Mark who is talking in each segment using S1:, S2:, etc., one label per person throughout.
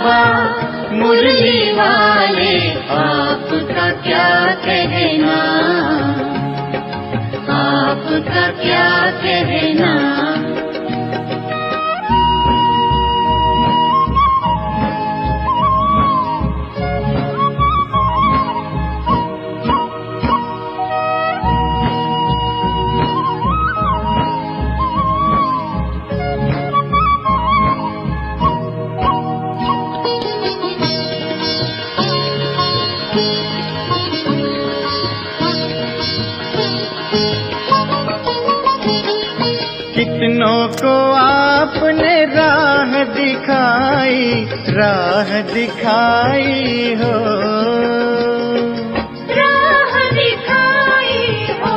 S1: बाबा मुरली वाले, आपका क्या कहना, आपका क्या कहना।
S2: कितनों को आपने राह दिखाई, राह दिखाई हो,
S1: राह दिखाई हो।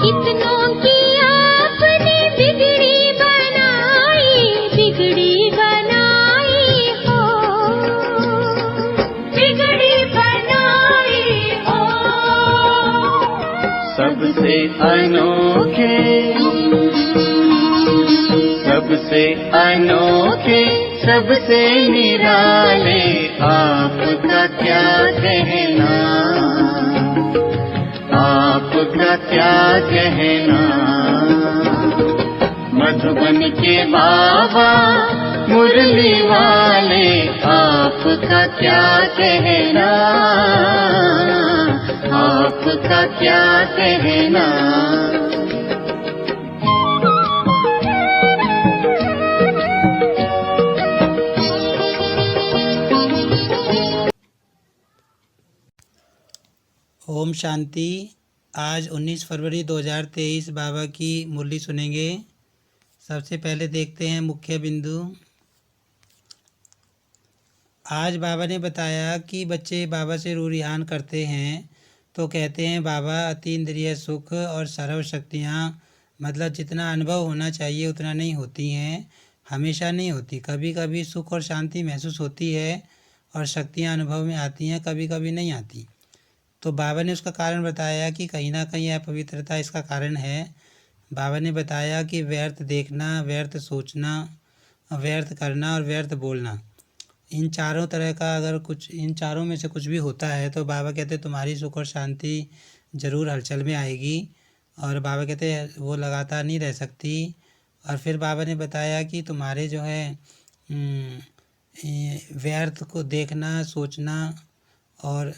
S1: कितनों की आपने बिगड़ी बनाई, बिगड़ी बनाई हो, बिगड़ी बनाई हो।
S2: सबसे अनोखे, सबसे अनोखे, सबसे निराले, आपका क्या कहना, आपका क्या कहना। मधुबन के बाबा मुरली वाले, आपका क्या कहना, आपका क्या कहना।
S3: ओम शांति। आज 19 फरवरी 2023 बाबा की मुरली सुनेंगे। सबसे पहले देखते हैं मुख्य बिंदु। आज बाबा ने बताया कि बच्चे बाबा से रूरिहान करते हैं तो कहते हैं बाबा अतीन्द्रिय सुख और सर्व शक्तियाँ, मतलब जितना अनुभव होना चाहिए उतना नहीं होती हैं, हमेशा नहीं होती। कभी कभी सुख और शांति महसूस होती है और शक्तियाँ अनुभव में आती हैं, कभी कभी नहीं आती। तो बाबा ने उसका कारण बताया कि कहीं ना कहीं अपवित्रता इसका कारण है। बाबा ने बताया कि व्यर्थ देखना, व्यर्थ सोचना, व्यर्थ करना और व्यर्थ बोलना, इन चारों तरह का अगर कुछ, इन चारों में से कुछ भी होता है तो बाबा कहते तुम्हारी सुख और शांति ज़रूर हलचल में आएगी। और बाबा कहते वो लगातार नहीं रह सकती। और फिर बाबा ने बताया कि तुम्हारे जो है व्यर्थ को देखना, सोचना और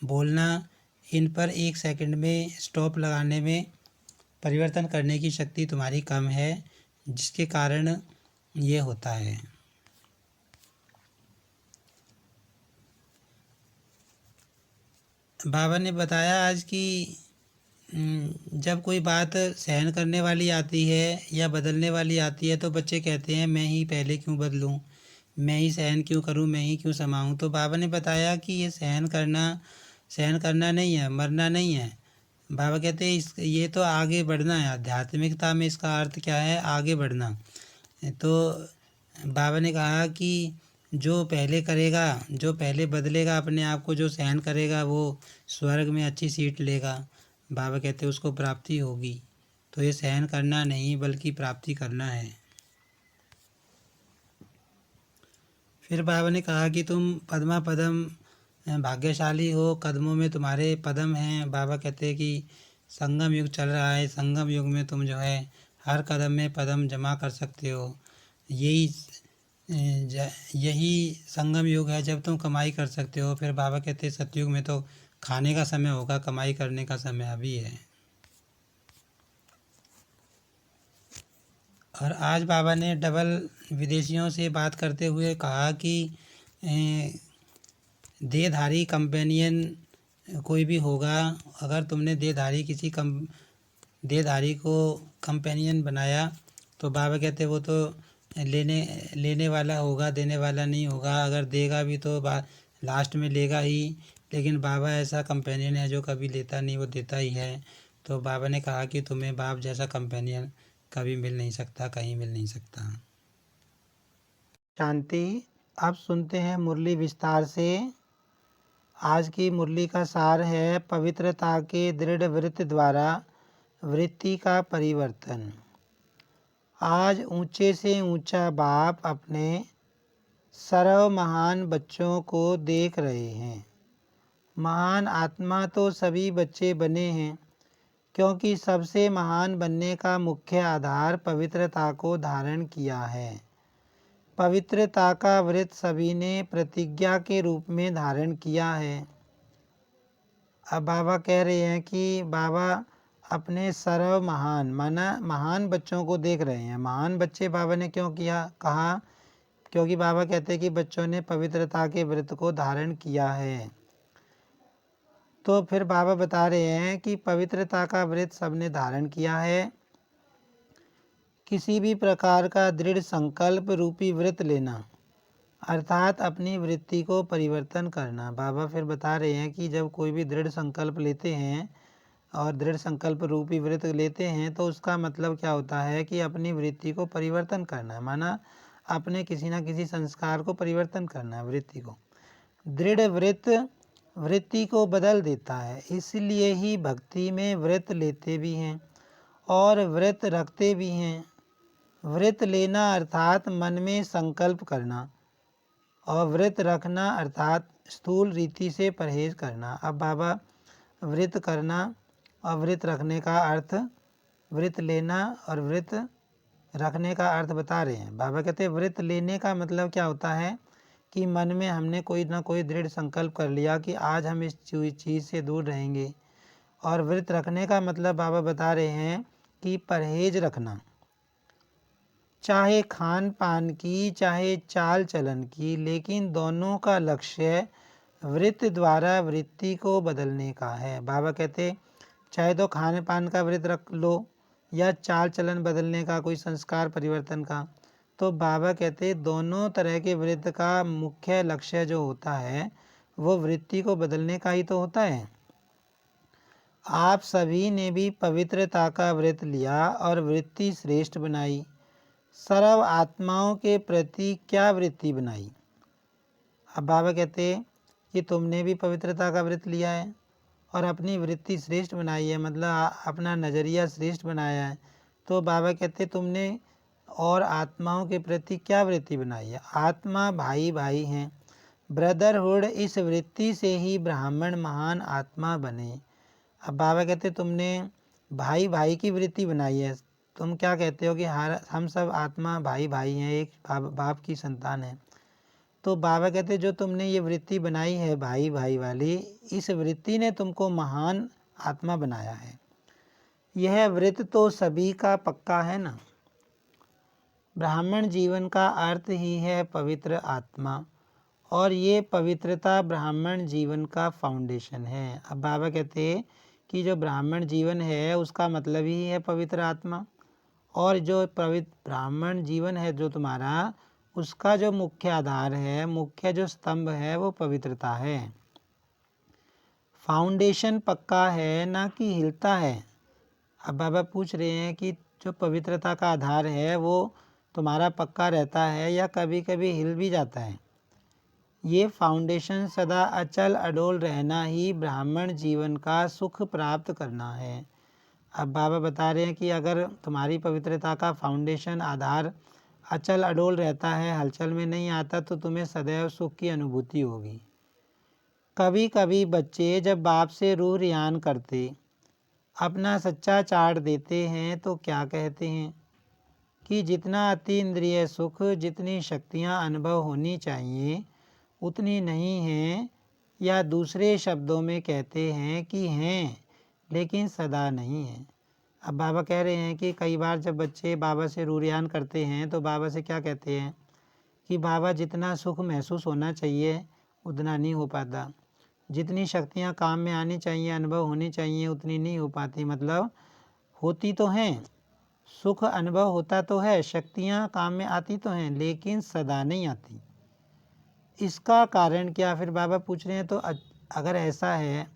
S3: बोलना, इन पर 1 सेकंड में स्टॉप लगाने में परिवर्तन करने की शक्ति तुम्हारी कम है, जिसके कारण ये होता है। बाबा ने बताया आज कि जब कोई बात सहन करने वाली आती है या बदलने वाली आती है तो बच्चे कहते हैं मैं ही पहले क्यों बदलूं, मैं ही सहन क्यों करूं, मैं ही क्यों समाऊं। तो बाबा ने बताया कि ये सहन करना नहीं है, मरना नहीं है। बाबा कहते हैं ये तो आगे बढ़ना है। आध्यात्मिकता में इसका अर्थ क्या है? आगे बढ़ना। तो बाबा ने कहा कि जो पहले करेगा, जो पहले बदलेगा अपने आप को, जो सहन करेगा वो स्वर्ग में अच्छी सीट लेगा। बाबा कहते हैं उसको प्राप्ति होगी। तो ये सहन करना नहीं बल्कि प्राप्ति करना है। फिर बाबा ने कहा कि तुम पद्मा पदम भाग्यशाली हो, कदमों में तुम्हारे पदम हैं। बाबा कहते हैं कि संगम युग चल रहा है, संगम युग में तुम जो है हर कदम में पदम जमा कर सकते हो। यही संगम युग है जब तुम कमाई कर सकते हो। फिर बाबा कहते हैं सतयुग में तो खाने का समय होगा, कमाई करने का समय अभी है। और आज बाबा ने डबल विदेशियों से बात करते हुए कहा कि देहधारी कंपेनियन कोई भी होगा, अगर तुमने देहधारी देहधारी को कंपेनियन बनाया तो बाबा कहते वो तो लेने वाला होगा, देने वाला नहीं होगा। अगर देगा भी तो लास्ट में लेगा ही। लेकिन बाबा ऐसा कंपेनियन है जो कभी लेता नहीं, वो देता ही है। तो बाबा ने कहा कि तुम्हें बाप जैसा कंपेनियन कभी मिल नहीं सकता, कहीं मिल नहीं सकता। शांति। अब सुनते हैं मुरली विस्तार से। आज की मुरली का सार है पवित्रता के दृढ़ व्रत द्वारा वृत्ति का परिवर्तन। आज ऊंचे से ऊंचा बाप अपने सर्व महान बच्चों को देख रहे हैं। महान आत्मा तो सभी बच्चे बने हैं, क्योंकि सबसे महान बनने का मुख्य आधार पवित्रता को धारण किया है। पवित्रता का व्रत सभी ने प्रतिज्ञा के रूप में धारण किया है। अब बाबा कह रहे हैं कि बाबा अपने सर्व महान माना महान बच्चों को देख रहे हैं। महान बच्चे बाबा ने क्यों कहा? क्योंकि बाबा कहते हैं कि बच्चों ने पवित्रता के व्रत को धारण किया है। तो फिर बाबा बता रहे हैं कि पवित्रता का व्रत सबने धारण किया है। किसी भी प्रकार का दृढ़ संकल्प रूपी व्रत लेना, अर्थात अपनी वृत्ति को परिवर्तन करना। बाबा फिर बता रहे हैं कि जब कोई भी दृढ़ संकल्प लेते हैं और दृढ़ संकल्प रूपी व्रत लेते हैं तो उसका मतलब क्या होता है कि अपनी वृत्ति को परिवर्तन करना, माना अपने किसी न किसी संस्कार को परिवर्तन करना। वृत्ति को दृढ़ व्रत वृत्ति को बदल देता है। इसलिए ही भक्ति में व्रत लेते भी हैं और व्रत रखते भी हैं। व्रत लेना अर्थात मन में संकल्प करना और व्रत रखना अर्थात स्थूल रीति से परहेज करना। अब बाबा व्रत करना और व्रत रखने का अर्थ, व्रत लेना और व्रत रखने का अर्थ बता रहे हैं। बाबा कहते हैं व्रत लेने का मतलब क्या होता है कि मन में हमने कोई ना कोई दृढ़ संकल्प कर लिया कि आज हम इस चीज़ से दूर रहेंगे। और व्रत रखने का मतलब बाबा बता रहे हैं कि परहेज रखना, चाहे खान पान की चाहे चाल चलन की, लेकिन दोनों का लक्ष्य व्रत द्वारा वृत्ति को बदलने का है। बाबा कहते चाहे तो खाने पान का व्रत रख लो या चाल चलन बदलने का, कोई संस्कार परिवर्तन का, तो बाबा कहते दोनों तरह के व्रत का मुख्य लक्ष्य जो होता है वो वृत्ति को बदलने का ही तो होता है। आप सभी ने भी पवित्रता का व्रत लिया और वृत्ति श्रेष्ठ बनाई। सर्व आत्माओं के प्रति क्या वृत्ति बनाई? अब बाबा कहते कि तुमने भी पवित्रता का व्रत लिया है और अपनी वृत्ति श्रेष्ठ बनाई है, मतलब अपना नज़रिया श्रेष्ठ बनाया है। तो बाबा कहते तुमने और आत्माओं के प्रति क्या वृत्ति बनाई है? आत्मा भाई भाई हैं, ब्रदरहुड। इस वृत्ति से ही ब्राह्मण महान आत्मा बने। अब बाबा कहते तुमने भाई भाई की वृत्ति बनाई है। तुम क्या कहते हो कि हम सब आत्मा भाई भाई हैं, एक बाप की संतान है। तो बाबा कहते जो तुमने ये वृत्ति बनाई है भाई भाई वाली, इस वृत्ति ने तुमको महान आत्मा बनाया है। यह व्रत तो सभी का पक्का है ना। ब्राह्मण जीवन का अर्थ ही है पवित्र आत्मा, और ये पवित्रता ब्राह्मण जीवन का फाउंडेशन है। अब बाबा कहते कि जो ब्राह्मण जीवन है उसका मतलब ही है पवित्र आत्मा, और जो पवित्र ब्राह्मण जीवन है जो तुम्हारा, उसका जो मुख्य आधार है, मुख्य जो स्तंभ है वो पवित्रता है। फाउंडेशन पक्का है ना कि हिलता है। अब बाबा पूछ रहे हैं कि जो पवित्रता का आधार है वो तुम्हारा पक्का रहता है या कभी कभी हिल भी जाता है। ये फाउंडेशन सदा अचल अडोल रहना ही ब्राह्मण जीवन का सुख प्राप्त करना है। अब बाबा बता रहे हैं कि अगर तुम्हारी पवित्रता का फाउंडेशन आधार अचल अडोल रहता है, हलचल में नहीं आता, तो तुम्हें सदैव सुख की अनुभूति होगी। कभी कभी बच्चे जब बाप से रूह रियान करते, अपना सच्चा चाट देते हैं तो क्या कहते हैं कि जितना अति इंद्रिय सुख, जितनी शक्तियाँ अनुभव होनी चाहिए उतनी नहीं हैं, या दूसरे शब्दों में कहते हैं कि हैं लेकिन सदा नहीं है। अब बाबा कह रहे हैं कि कई बार जब बच्चे बाबा से रूरियान करते हैं तो बाबा से क्या कहते हैं कि बाबा जितना सुख महसूस होना चाहिए उतना नहीं हो पाता, जितनी शक्तियाँ काम में आनी चाहिए, अनुभव होनी चाहिए, उतनी नहीं हो पाती। मतलब होती तो हैं, सुख अनुभव होता तो है, शक्तियाँ काम में आती तो हैं, लेकिन सदा नहीं आती। इसका कारण क्या? फिर बाबा पूछ रहे हैं तो अगर ऐसा है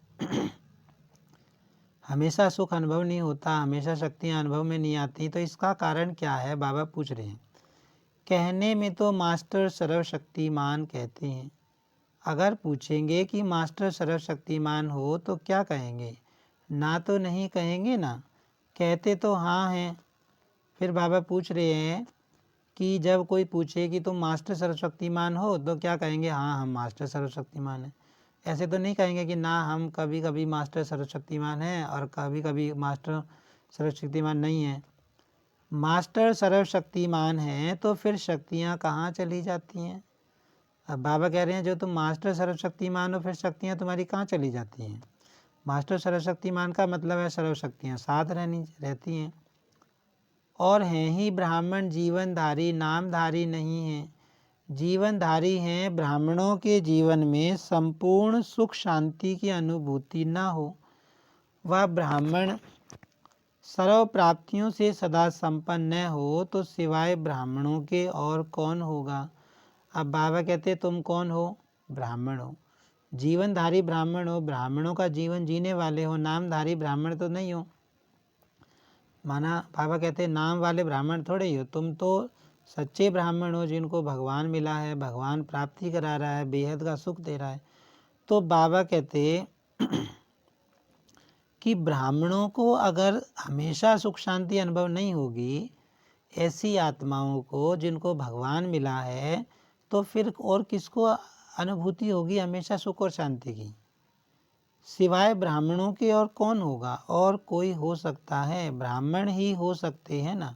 S3: हमेशा सुख अनुभव नहीं होता, हमेशा शक्तियाँ अनुभव में नहीं आती, तो इसका कारण क्या है? बाबा पूछ रहे हैं। कहने में तो मास्टर सर्वशक्तिमान कहते हैं। अगर पूछेंगे कि मास्टर सर्वशक्तिमान हो तो क्या कहेंगे? ना तो नहीं कहेंगे ना, कहते तो हाँ हैं। फिर बाबा पूछ रहे हैं कि जब कोई पूछे कि तुम मास्टर सर्वशक्तिमान हो तो क्या कहेंगे, हाँ हम मास्टर सर्वशक्तिमान हैं। ऐसे तो नहीं कहेंगे कि ना हम कभी कभी मास्टर सर्वशक्तिमान हैं और कभी कभी मास्टर सर्वशक्तिमान नहीं हैं। मास्टर सर्वशक्तिमान हैं तो फिर शक्तियाँ कहाँ चली जाती हैं। अब बाबा कह रहे हैं जो तुम मास्टर सर्वशक्तिमान हो फिर शक्तियाँ तुम्हारी कहाँ चली जाती हैं। मास्टर सर्वशक्तिमान का मतलब है सर्वशक्तियाँ साथ रहती हैं। और हैं ही ब्राह्मण जीवनधारी, नामधारी नहीं हैं। जीवनधारी हैं ब्राह्मणों के जीवन में संपूर्ण सुख शांति की अनुभूति न हो। वह ब्राह्मण सर्व प्राप्तियों से सदा संपन्न न हो तो सिवाय ब्राह्मणों के और कौन होगा। अब बाबा कहते तुम कौन हो, ब्राह्मण हो, जीवनधारी ब्राह्मण हो, ब्राह्मणों का जीवन जीने वाले हो, नामधारी ब्राह्मण तो नहीं हो। माना बाबा कहते नाम वाले ब्राह्मण थोड़े ही हो, तुम तो सच्चे ब्राह्मण हो जिनको भगवान मिला है, भगवान प्राप्ति करा रहा है, बेहद का सुख दे रहा है। तो बाबा कहते कि ब्राह्मणों को अगर हमेशा सुख शांति अनुभव नहीं होगी, ऐसी आत्माओं को जिनको भगवान मिला है, तो फिर और किसको अनुभूति होगी हमेशा सुख और शांति की। सिवाय ब्राह्मणों के और कौन होगा, और कोई हो सकता है, ब्राह्मण ही हो सकते हैं ना।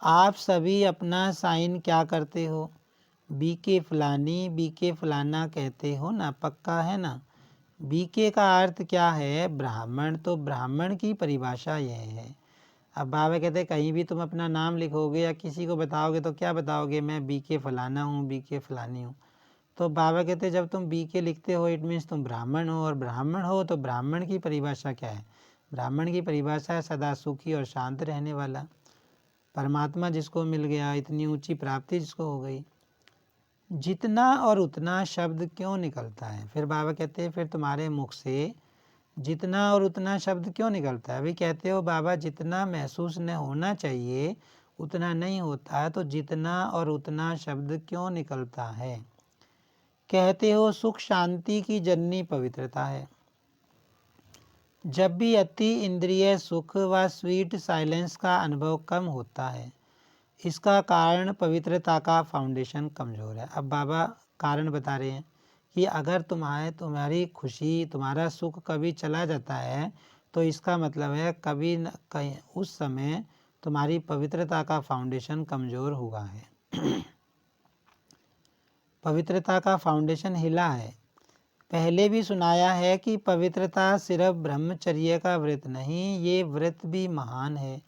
S3: आप सभी अपना साइन क्या करते हो, बीके फलानी बीके फलाना कहते हो ना, पक्का है ना। बीके का अर्थ क्या है, ब्राह्मण। तो ब्राह्मण की परिभाषा यह है। अब बाबा कहते कहीं भी तुम अपना नाम लिखोगे या किसी को बताओगे तो क्या बताओगे, मैं बीके फलाना हूँ, बीके फलानी हूँ। तो बाबा कहते जब तुम बीके लिखते हो इट मीन्स तुम ब्राह्मण हो, और ब्राह्मण हो तो ब्राह्मण की परिभाषा क्या है, ब्राह्मण की परिभाषा है सदा सुखी और शांत रहने वाला, परमात्मा जिसको मिल गया, इतनी ऊंची प्राप्ति जिसको हो गई। जितना और उतना शब्द क्यों निकलता है, फिर बाबा कहते हैं फिर तुम्हारे मुख से जितना और उतना शब्द क्यों निकलता है। अभी कहते हो बाबा जितना महसूस न होना चाहिए उतना नहीं होता, तो जितना और उतना शब्द क्यों निकलता है। कहते हो सुख शांति की जननी पवित्रता है। जब भी अति इंद्रिय सुख व स्वीट साइलेंस का अनुभव कम होता है, इसका कारण पवित्रता का फाउंडेशन कमज़ोर है। अब बाबा कारण बता रहे हैं कि अगर तुम्हारी खुशी, तुम्हारा सुख कभी चला जाता है तो इसका मतलब है कभी न कहीं उस समय तुम्हारी पवित्रता का फाउंडेशन कमज़ोर हुआ है। पवित्रता का फाउंडेशन हिला है। पहले भी सुनाया है कि पवित्रता सिर्फ ब्रह्मचर्य का व्रत नहीं, ये व्रत भी महान है,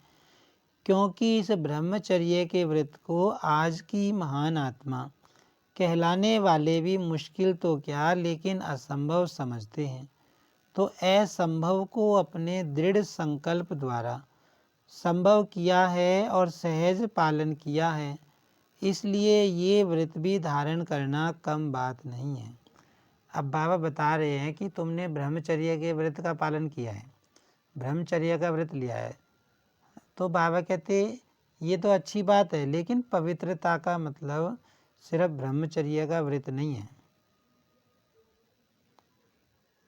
S3: क्योंकि इस ब्रह्मचर्य के व्रत को आज की महान आत्मा कहलाने वाले भी मुश्किल तो क्या लेकिन असंभव समझते हैं। तो असंभव को अपने दृढ़ संकल्प द्वारा संभव किया है और सहज पालन किया है, इसलिए ये व्रत भी धारण करना कम बात नहीं है। अब बाबा बता रहे हैं कि तुमने ब्रह्मचर्य के व्रत का पालन किया है, ब्रह्मचर्य का व्रत लिया है, तो बाबा कहते ये तो अच्छी बात है, लेकिन पवित्रता का मतलब सिर्फ ब्रह्मचर्य का व्रत नहीं है।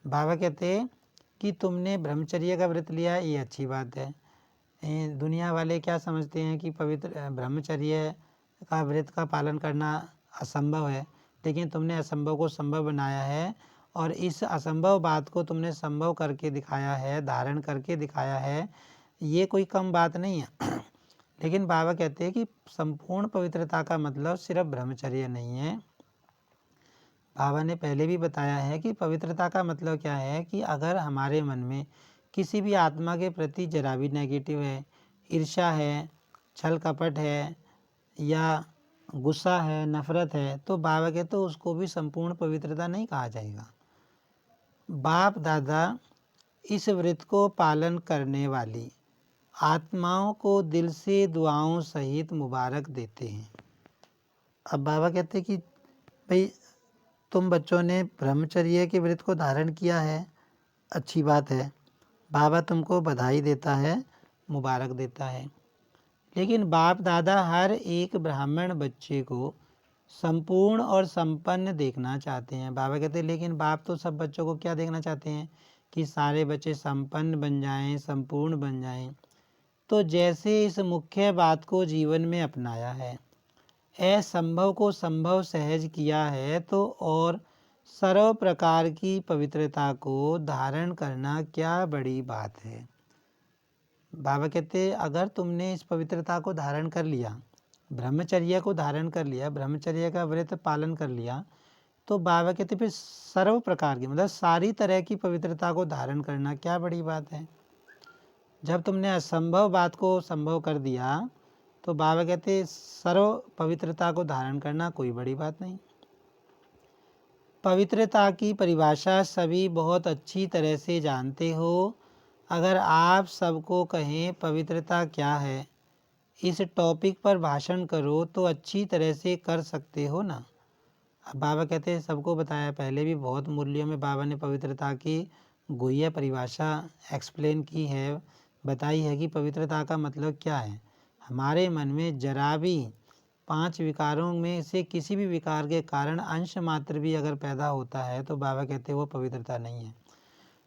S3: बाबा कहते कि तुमने ब्रह्मचर्य का व्रत लिया है, ये अच्छी बात है। दुनिया वाले क्या समझते हैं कि पवित्र ब्रह्मचर्य का व्रत का पालन करना असंभव है, लेकिन तुमने असंभव को संभव बनाया है, और इस असंभव बात को तुमने संभव करके दिखाया है, धारण करके दिखाया है, ये कोई कम बात नहीं है। लेकिन बाबा कहते हैं कि संपूर्ण पवित्रता का मतलब सिर्फ ब्रह्मचर्य नहीं है। बाबा ने पहले भी बताया है कि पवित्रता का मतलब क्या है कि अगर हमारे मन में किसी भी आत्मा के प्रति जरा भी नेगेटिव है, ईर्ष्या है, छल कपट है, या गुस्सा है, नफरत है, तो बाबा कहते तो उसको भी संपूर्ण पवित्रता नहीं कहा जाएगा। बाप दादा इस व्रत को पालन करने वाली आत्माओं को दिल से दुआओं सहित मुबारक देते हैं। अब बाबा कहते कि भाई तुम बच्चों ने ब्रह्मचर्य के व्रत को धारण किया है, अच्छी बात है, बाबा तुमको बधाई देता है, मुबारक देता है। लेकिन बाप दादा हर एक ब्राह्मण बच्चे को संपूर्ण और संपन्न देखना चाहते हैं। बाबा कहते हैं लेकिन बाप तो सब बच्चों को क्या देखना चाहते हैं कि सारे बच्चे संपन्न बन जाएं, संपूर्ण बन जाएं। तो जैसे इस मुख्य बात को जीवन में अपनाया है, असंभव को संभव सहज किया है तो और सर्व प्रकार की पवित्रता को धारण करना क्या बड़ी बात है। बाबा कहते अगर तुमने इस पवित्रता को धारण कर लिया, ब्रह्मचर्य को धारण कर लिया, ब्रह्मचर्य का व्रत पालन कर लिया, तो बाबा कहते फिर सर्व प्रकार की मतलब सारी तरह की पवित्रता को धारण करना क्या बड़ी बात है। जब तुमने असंभव बात को संभव कर दिया तो बाबा कहते सर्व पवित्रता को धारण करना कोई बड़ी बात नहीं। पवित्रता की परिभाषा सभी बहुत अच्छी तरह से जानते हो। अगर आप सबको कहें पवित्रता क्या है, इस टॉपिक पर भाषण करो तो अच्छी तरह से कर सकते हो ना। अब बाबा कहते हैं सबको बताया, पहले भी बहुत मूल्यों में बाबा ने पवित्रता की गुह्य परिभाषा एक्सप्लेन की है, बताई है कि पवित्रता का मतलब क्या है। हमारे मन में जरा भी 5 विकारों में से किसी भी विकार के कारण अंश मात्र भी अगर पैदा होता है तो बाबा कहते वो पवित्रता नहीं है।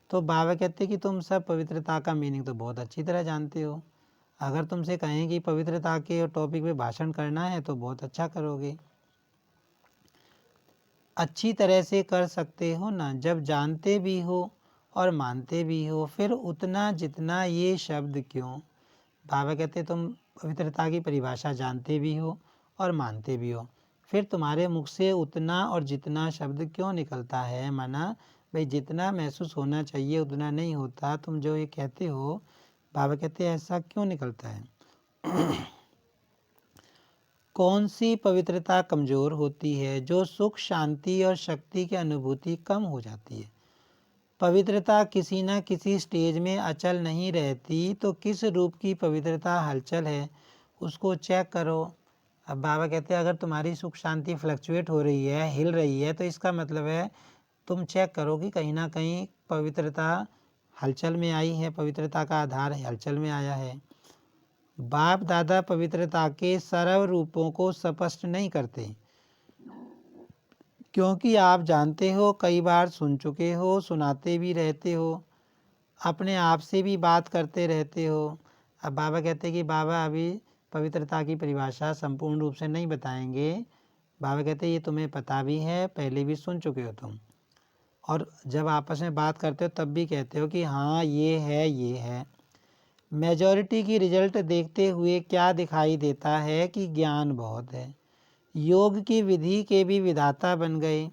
S3: तो बाबा कहते कि तुम सब पवित्रता का मीनिंग तो बहुत अच्छी तरह जानते हो। अगर तुमसे कहें कि पवित्रता के टॉपिक पे भाषण करना है तो बहुत अच्छा करोगे, अच्छी तरह से कर सकते हो ना। जब जानते भी हो और मानते भी हो फिर उतना जितना ये शब्द क्यों। बाबा कहते तुम पवित्रता की परिभाषा जानते भी हो और मानते भी हो, फिर तुम्हारे मुख से उतना और जितना शब्द क्यों निकलता है। माना भाई जितना महसूस होना चाहिए उतना नहीं होता, तुम जो ये कहते हो बाबा कहते ऐसा क्यों निकलता है। कौन सी पवित्रता कमज़ोर होती है? जो सुख शांति और शक्ति की अनुभूति कम हो जाती है। पवित्रता किसी न किसी स्टेज में अचल नहीं रहती, तो किस रूप की पवित्रता हलचल है उसको चेक करो। अब बाबा कहते हैं अगर तुम्हारी सुख शांति फ्लक्चुएट हो रही है, हिल रही है, तो इसका मतलब है तुम चेक करो कि कहीं ना कहीं पवित्रता हलचल में आई है, पवित्रता का आधार हलचल में आया है। बाप दादा पवित्रता के सर्व रूपों को स्पष्ट नहीं करते, क्योंकि आप जानते हो, कई बार सुन चुके हो, सुनाते भी रहते हो, अपने आप से भी बात करते रहते हो। अब बाबा कहते हैं कि बाबा अभी पवित्रता की परिभाषा संपूर्ण रूप से नहीं बताएंगे। बाबा कहते हैं ये तुम्हें पता भी है, पहले भी सुन चुके हो तुम, और जब आपस में बात करते हो तब भी कहते हो कि हाँ ये है ये है। मेजॉरिटी की रिजल्ट देखते हुए क्या दिखाई देता है कि ज्ञान बहुत है, योग की विधि के भी विधाता बन गए।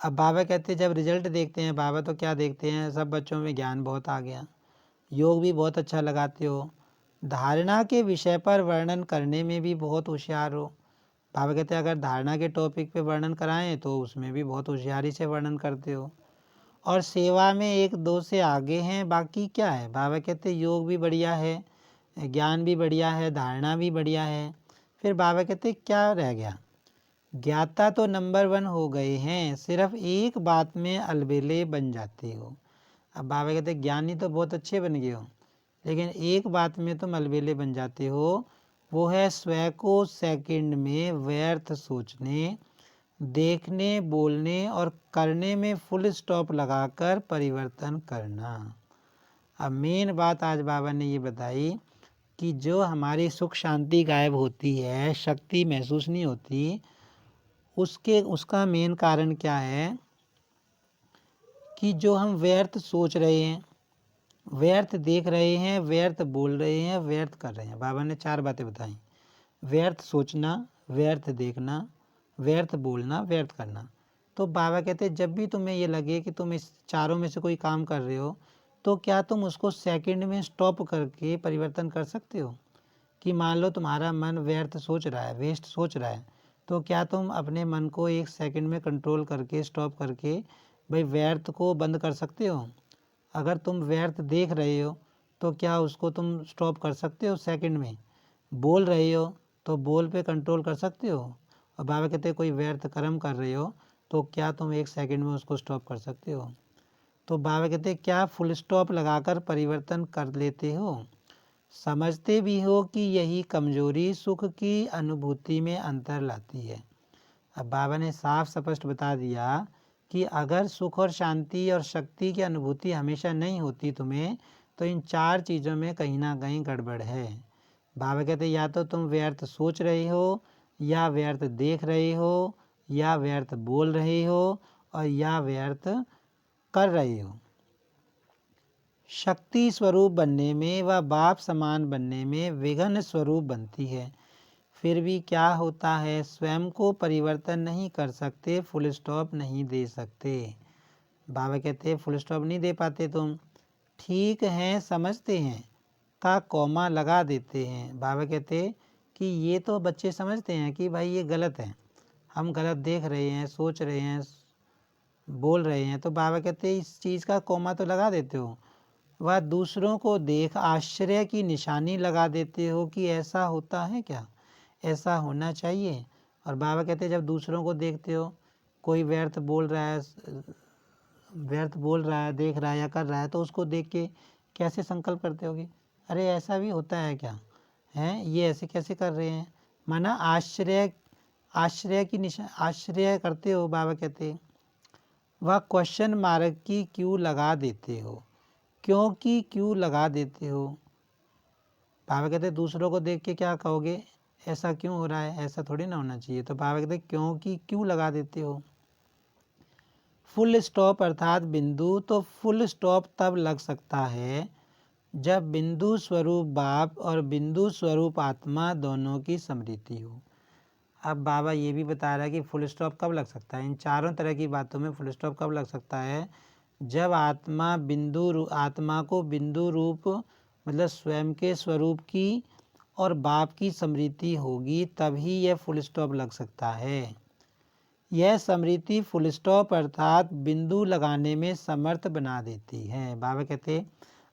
S3: अब बाबा कहते हैं जब रिजल्ट देखते हैं बाबा तो क्या देखते हैं, सब बच्चों में ज्ञान बहुत आ गया, योग भी बहुत अच्छा लगाते हो, धारणा के विषय पर वर्णन करने में भी बहुत होशियार हो। बाबा कहते हैं अगर धारणा के टॉपिक पे वर्णन कराएं तो उसमें भी बहुत होशियारी से वर्णन करते हो, और सेवा में 1-2 से आगे हैं। बाकी क्या है? बाबा कहते हैं योग भी बढ़िया है, ज्ञान भी बढ़िया है, धारणा भी बढ़िया है। फिर बाबा कहते क्या रह गया? ज्ञाता तो नंबर 1 हो गए हैं, सिर्फ एक बात में अलबेले बन जाते हो। अब बाबा कहते ज्ञानी तो बहुत अच्छे बन गए हो, लेकिन एक बात में तुम अलबेले बन जाते हो, वो है स्वयं को सेकंड में व्यर्थ सोचने, देखने, बोलने और करने में फुल स्टॉप लगाकर परिवर्तन करना। अब मेन बात आज बाबा ने ये बताई कि जो हमारी सुख शांति गायब होती है, शक्ति महसूस नहीं होती, उसका मेन कारण क्या है कि जो हम व्यर्थ सोच रहे हैं, व्यर्थ देख रहे हैं, व्यर्थ बोल रहे हैं, व्यर्थ कर रहे हैं। बाबा ने 4 बातें बताई, व्यर्थ सोचना, व्यर्थ देखना, व्यर्थ बोलना, व्यर्थ करना। तो बाबा कहते हैं जब भी तुम्हें ये लगे कि तुम इस चारों में से कोई काम कर रहे हो तो क्या तुम उसको सेकंड में स्टॉप करके परिवर्तन कर सकते हो। कि मान लो तुम्हारा मन व्यर्थ सोच रहा है, वेस्ट सोच रहा है, तो क्या तुम अपने मन को 1 सेकंड में कंट्रोल करके स्टॉप करके भाई व्यर्थ को बंद कर सकते हो। अगर तुम व्यर्थ देख रहे हो तो क्या उसको तुम स्टॉप कर सकते हो सेकंड में। बोल रहे हो तो बोल पे कंट्रोल कर सकते हो। और बाबा कहते हैं कोई व्यर्थ कर्म कर रहे हो तो क्या तुम 1 सेकंड में उसको स्टॉप कर सकते हो। तो बाबा कहते हैं क्या फुल स्टॉप लगाकर परिवर्तन कर लेते हो। समझते भी हो कि यही कमजोरी सुख की अनुभूति में अंतर लाती है। अब बाबा ने साफ स्पष्ट बता दिया कि अगर सुख और शांति और शक्ति की अनुभूति हमेशा नहीं होती तुम्हें, तो इन 4 चीज़ों में कहीं ना कहीं गड़बड़ है। बाबा कहते या तो तुम व्यर्थ सोच रहे हो, या व्यर्थ देख रहे हो, या व्यर्थ बोल रहे हो, और या व्यर्थ कर रहे हो। शक्ति स्वरूप बनने में व बाप समान बनने में विघ्न स्वरूप बनती है। फिर भी क्या होता है, स्वयं को परिवर्तन नहीं कर सकते, फुल स्टॉप नहीं दे सकते। बाबा कहते फुल स्टॉप नहीं दे पाते तुम, ठीक है समझते हैं का कॉमा लगा देते हैं। बाबा कहते कि ये तो बच्चे समझते हैं कि भाई ये गलत है, हम गलत देख रहे हैं, सोच रहे हैं, बोल रहे हैं, तो बाबा कहते इस चीज़ का कॉमा तो लगा देते हो। वह दूसरों को देख आश्चर्य की निशानी लगा देते हो कि ऐसा होता है क्या, ऐसा होना चाहिए। और बाबा कहते जब दूसरों को देखते हो, कोई व्यर्थ बोल रहा है, देख रहा है या कर रहा है, तो उसको देख के कैसे संकल्प करते होगे, अरे ऐसा भी होता है क्या, हैं ये ऐसे कैसे कर रहे हैं, माना आश्चर्य करते हो। बाबा कहते वह क्वेश्चन मार्क की क्यों लगा देते हो, क्योंकि क्यों लगा देते हो। बाबा कहते दूसरों को देख के क्या कहोगे, ऐसा क्यों हो रहा है, ऐसा थोड़ी ना होना चाहिए। तो बाबा कहते क्योंकि क्यों लगा देते हो। फुल स्टॉप अर्थात बिंदु तो फुल स्टॉप तब लग सकता है जब बिंदु स्वरूप बाप और बिंदु स्वरूप आत्मा दोनों की स्मृति हो। अब बाबा ये भी बता रहा है कि फुल स्टॉप कब लग सकता है, इन चारों तरह की बातों में फुल स्टॉप कब लग सकता है, जब आत्मा को बिंदु रूप मतलब स्वयं के स्वरूप की और बाप की स्मृति होगी, तभी यह फुल स्टॉप लग सकता है। यह स्मृति फुल स्टॉप अर्थात बिंदु लगाने में समर्थ बना देती है। बाबा कहते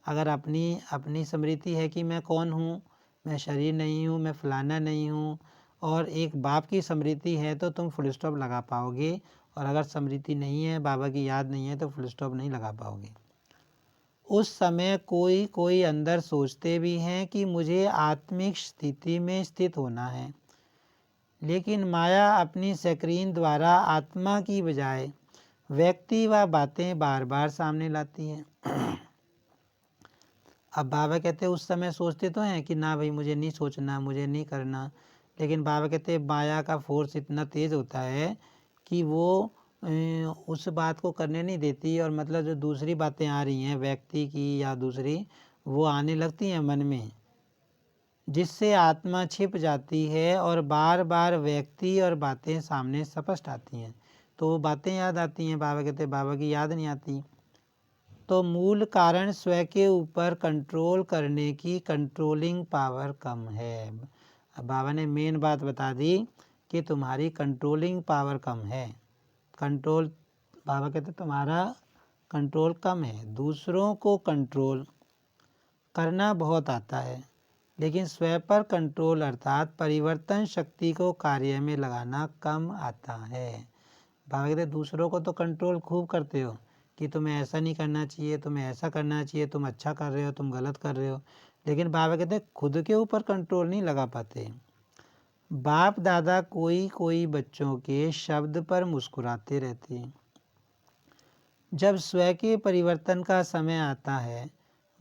S3: अगर अपनी स्मृति है कि मैं कौन हूँ, मैं शरीर नहीं हूँ, मैं फलाना नहीं हूँ, और एक बाप की स्मृति है तो तुम फुल स्टॉप लगा पाओगे। और अगर स्मृति नहीं है, बाबा की याद नहीं है, तो फुल स्टॉप नहीं लगा पाओगे। उस समय कोई अंदर सोचते भी हैं कि मुझे आत्मिक स्थिति में स्थित होना है, लेकिन माया अपनी स्क्रीन द्वारा आत्मा की बजाय व्यक्ति व बातें बार बार सामने लाती है। अब बाबा कहते उस समय सोचते तो हैं कि ना भाई मुझे नहीं सोचना, मुझे नहीं करना, लेकिन बाबा कहते माया का फोर्स इतना तेज़ होता है कि वो उस बात को करने नहीं देती, और मतलब जो दूसरी बातें आ रही हैं व्यक्ति की या दूसरी, वो आने लगती हैं मन में, जिससे आत्मा छिप जाती है और बार बार व्यक्ति और बातें सामने स्पष्ट आती हैं। तो वो बातें याद आती हैं, बाबा कहते बाबा की याद नहीं आती। तो मूल कारण स्वयं के ऊपर कंट्रोल करने की कंट्रोलिंग पावर कम है। अब बाबा ने मेन बात बता दी कि तुम्हारी कंट्रोलिंग पावर कम है। बाबा कहते तुम्हारा कंट्रोल कम है। दूसरों को कंट्रोल करना बहुत आता है, लेकिन स्वयं पर कंट्रोल अर्थात परिवर्तन शक्ति को कार्य में लगाना कम आता है। बाबा कहते दूसरों को तो कंट्रोल खूब करते हो कि तुम्हें ऐसा नहीं करना चाहिए, तुम्हें ऐसा करना चाहिए, तुम अच्छा कर रहे हो, तुम गलत कर रहे हो, लेकिन बाबा कहते खुद के ऊपर कंट्रोल नहीं लगा पाते। बाप दादा कोई बच्चों के शब्द पर मुस्कुराते रहते हैं। जब स्वयं के परिवर्तन का समय आता है,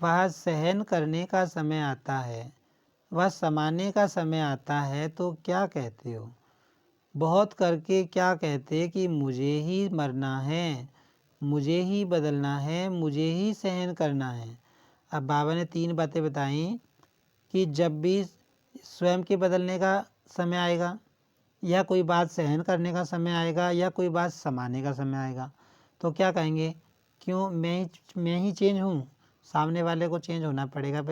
S3: वह सहन करने का समय आता है, वह समाने का समय आता है, तो क्या कहते हो, बहुत करके क्या कहते कि मुझे ही मरना है, मुझे ही बदलना है, मुझे ही सहन करना है। अब बाबा ने 3 बातें बताई कि जब भी स्वयं के बदलने का समय आएगा, या कोई बात सहन करने का समय आएगा, या कोई बात समाने का समय आएगा, तो क्या कहेंगे, क्यों मैं ही चेंज हूँ, सामने वाले को चेंज होना पड़ेगा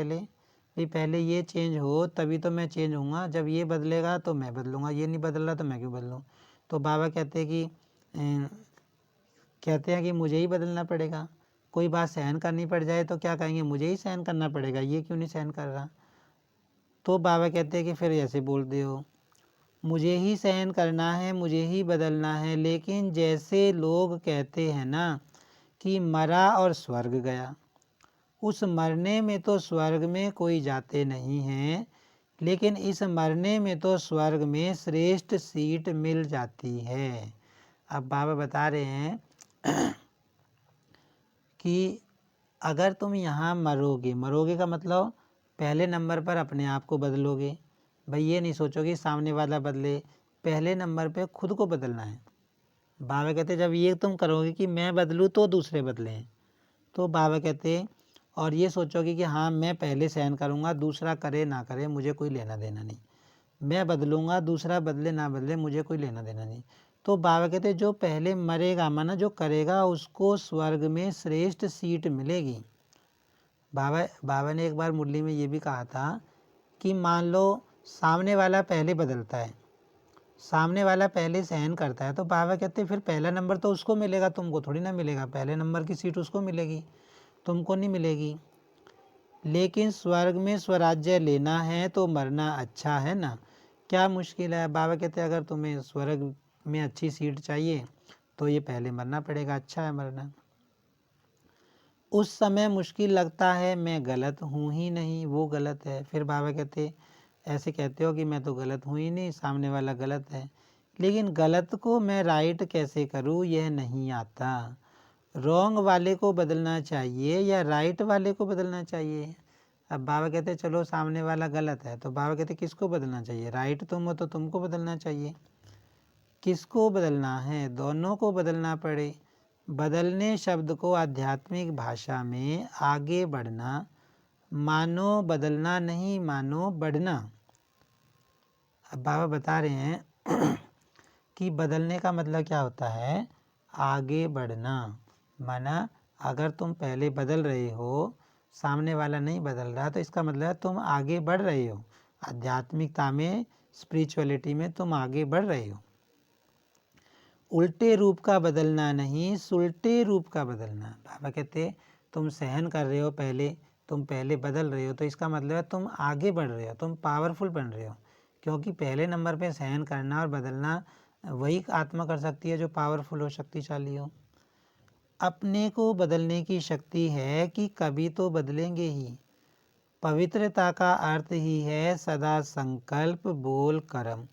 S3: पहले ये चेंज हो तभी तो मैं चेंज होऊंगा, जब ये बदलेगा तो मैं बदलूँगा, ये नहीं बदल रहा तो मैं क्यों बदलूँ। तो बाबा कहते हैं कि मुझे ही बदलना पड़ेगा। कोई बात सहन करनी पड़ जाए तो क्या कहेंगे, मुझे ही सहन करना पड़ेगा, ये क्यों नहीं सहन कर रहा। तो बाबा कहते हैं कि फिर ऐसे बोलते हो, मुझे ही सहन करना है, मुझे ही बदलना है, लेकिन जैसे लोग कहते हैं ना कि मरा और स्वर्ग गया, उस मरने में तो स्वर्ग में कोई जाते नहीं हैं, लेकिन इस मरने में तो स्वर्ग में श्रेष्ठ सीट मिल जाती है। अब बाबा बता रहे हैं कि अगर तुम यहाँ मरोगे का मतलब पहले नंबर पर अपने आप को बदलोगे। भाई ये नहीं सोचोगे सामने वाला बदले, पहले नंबर पे खुद को बदलना है। बाबा कहते जब ये तुम करोगे कि मैं बदलूँ तो दूसरे बदलें, तो बाबा कहते और ये सोचोगे कि हाँ मैं पहले सहन करूँगा, दूसरा करे ना करे मुझे कोई लेना देना नहीं, मैं बदलूँगा दूसरा बदले ना बदले मुझे कोई लेना देना नहीं। तो बाबा कहते जो पहले मरेगा माना जो करेगा उसको स्वर्ग में श्रेष्ठ सीट मिलेगी। बाबा ने एक बार मुरली में ये भी कहा था कि मान लो सामने वाला पहले बदलता है, सामने वाला पहले सहन करता है, तो बाबा कहते फिर पहला नंबर तो उसको मिलेगा, तुमको थोड़ी ना मिलेगा। पहले नंबर की सीट उसको मिलेगी, तुमको नहीं मिलेगी। लेकिन स्वर्ग में स्वराज्य लेना है तो मरना अच्छा है ना, क्या मुश्किल है। बाबा कहते अगर तुम्हें स्वर्ग में अच्छी सीट चाहिए तो ये पहले मरना पड़ेगा, अच्छा है मरना। उस समय मुश्किल लगता है मैं गलत हूँ ही नहीं, वो गलत है। फिर बाबा कहते ऐसे कहते हो कि मैं तो गलत हूँ ही नहीं, सामने वाला गलत है, लेकिन गलत को मैं राइट कैसे करूँ यह नहीं आता। रॉन्ग वाले को बदलना चाहिए या राइट वाले को बदलना चाहिए। अब बाबा कहते चलो सामने वाला गलत है, तो बाबा कहते किसको बदलना चाहिए, राइट तुम हो तो तुमको बदलना चाहिए। किसको बदलना है, दोनों को बदलना पड़े। बदलने शब्द को आध्यात्मिक भाषा में आगे बढ़ना मानो बदलना नहीं मानो बढ़ना। अब बाबा बता रहे हैं कि बदलने का मतलब क्या होता है, आगे बढ़ना। माना अगर तुम पहले बदल रहे हो, सामने वाला नहीं बदल रहा, तो इसका मतलब है तुम आगे बढ़ रहे हो, आध्यात्मिकता में स्पिरिचुअलिटी में तुम आगे बढ़ रहे हो। उल्टे रूप का बदलना नहीं, सुलटे रूप का बदलना। बाबा कहते तुम सहन कर रहे हो, पहले तुम पहले बदल रहे हो, तो इसका मतलब है तुम आगे बढ़ रहे हो, तुम पावरफुल बन रहे हो। क्योंकि पहले नंबर पे सहन करना और बदलना वही आत्मा कर सकती है जो पावरफुल हो, शक्तिशाली हो। अपने को बदलने की शक्ति है कि कभी तो बदलेंगे ही। पवित्रता का अर्थ ही है सदा संकल्प बोल कर्म।